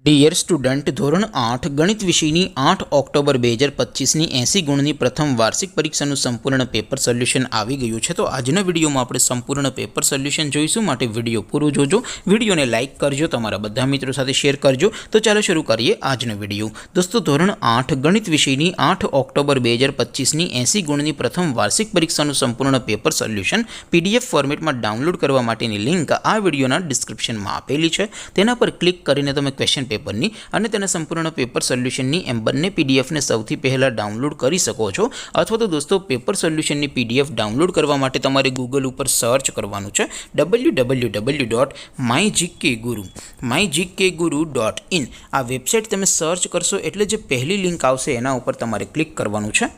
Dear student, ધોરણ 8 ગણિત વિષયની 8 ઓક્ટોબર 2025ની 80 ગુણની પ્રથમ વાર્ષિક પરીક્ષાનું સંપૂર્ણ પેપર સોલ્યુશન આવી ગયું છે। તો આજના વિડીયોમાં આપણે સંપૂર્ણ પેપર સોલ્યુશન જોઈશું, માટે વિડીયો પૂરો જોજો। વિડીયોને લાઇક કરજો, તમારા બધા મિત્રો સાથે શેર કરજો। તો ચાલો શરૂ કરીએ આજનો વિડીયો। દોસ્તો, ધોરણ 8 ગણિત વિષયની 8 ઓક્ટોબર 2025ની 80 ગુણની પ્રથમ વાર્ષિક પરીક્ષાનું સંપૂર્ણ પેપર સોલ્યુશન PDF ફોર્મેટમાં ડાઉનલોડ કરવા માટેની લિંક આ વિડીયોના ડિસ્ક્રિપ્શનમાં આપેલી છે। તેના પર ક્લિક કરીને તમે ક્વેશ્ચન પેપરની અને તેના સંપૂર્ણ પેપર સોલ્યુશનની એમ બંને પીડીએફને સૌથી પહેલાં ડાઉનલોડ કરી શકો છો। અથવા તો દોસ્તો, પેપર સોલ્યુશનની પીડીએફ ડાઉનલોડ કરવા માટે તમારે ગૂગલ ઉપર સર્ચ કરવાનું છે www.mygkguru.in। આ વેબસાઇટ તમે સર્ચ કરશો એટલે જે પહેલી લિંક આવશે એના ઉપર તમારે ક્લિક કરવાનું છે।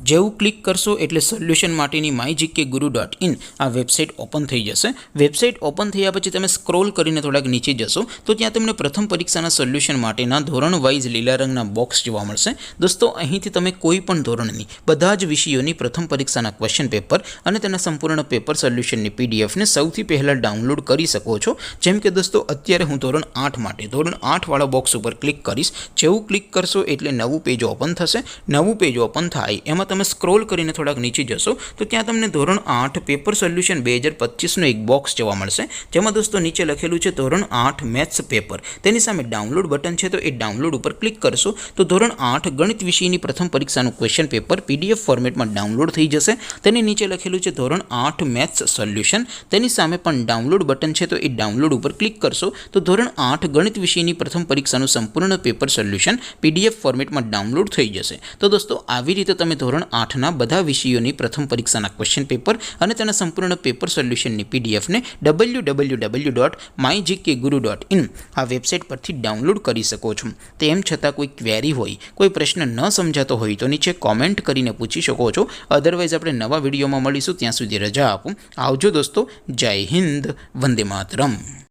જેવું ક્લિક કરશો એટલે સોલ્યુશન માટેની mygkguru.in આ વેબસાઇટ ઓપન થઈ જશે। વેબસાઇટ ઓપન થયા પછી તમે સ્ક્રોલ કરીને થોડાક નીચે જશો તો ત્યાં તમને પ્રથમ પરીક્ષાના સોલ્યુશન માટેના ધોરણ વાઇઝ લીલા રંગના બોક્સ જોવા મળશે। દોસ્તો, અહીંથી તમે કોઈ પણ ધોરણની બધા જ વિષયોની પ્રથમ પરીક્ષાના ક્વેશ્ચન પેપર અને તેના સંપૂર્ણ પેપર સોલ્યુશનની પીડીએફને સૌથી પહેલાં ડાઉનલોડ કરી શકો છો। જેમ કે દોસ્તો, અત્યારે હું ધોરણ 8 માટે ધોરણ 8 વાળા બોક્સ ઉપર ક્લિક કરીશ। જેવું ક્લિક કરશો એટલે નવું પેજ ઓપન થશે। નવું પેજ ઓપન થાય એમાં તમે સ્ક્રોલ કરીને થોડાક નીચે જશો તો ત્યાં તમને ધોરણ 8 પેપર સોલ્યુશન 2025નું એક બોક્સ જોવા મળશે, જેમાં દોસ્તો નીચે લખેલું છે ધોરણ 8 મેથ્સ પેપર। તેની સામે ડાઉનલોડ બટન છે, તો એ ડાઉનલોડ ઉપર ક્લિક કરશો તો ધોરણ 8 ગણિત વિષયની પ્રથમ પરીક્ષાનું ક્વેશ્ચન પેપર PDF ફોર્મેટમાં ડાઉનલોડ થઈ જશે। તેની નીચે લખેલું છે ધોરણ 8 મેથ્સ સોલ્યુશન। તેની સામે પણ ડાઉનલોડ બટન છે, તો એ ડાઉનલોડ ઉપર ક્લિક કરશો તો ધોરણ 8 ગણિત વિષયની પ્રથમ પરીક્ષાનું સંપૂર્ણ પેપર સોલ્યુશન PDF ફોર્મેટમાં ડાઉનલોડ થઈ જશે। તો દોસ્તો, આવી રીતે તમે ધોરણ 8ના બધા વિષયોની પ્રથમ પરીક્ષાના ક્વેશ્ચન પેપર અને તેના સંપૂર્ણ પેપર સોલ્યુશનની પીડીએફને www.mygkguru.in આ વેબસાઇટ પરથી ડાઉનલોડ કરી શકો છો। તેમ છતાં કોઈ ક્વેરી હોય, કોઈ પ્રશ્ન ન સમજાતો હોય તો નીચે કોમેન્ટ કરીને પૂછી શકો છો। અધરવાઇઝ આપણે નવા વિડીયોમાં મળીશું, ત્યાં સુધી રજા આપો। આવજો દોસ્તો, જય હિન્દ, વંદે માતરમ।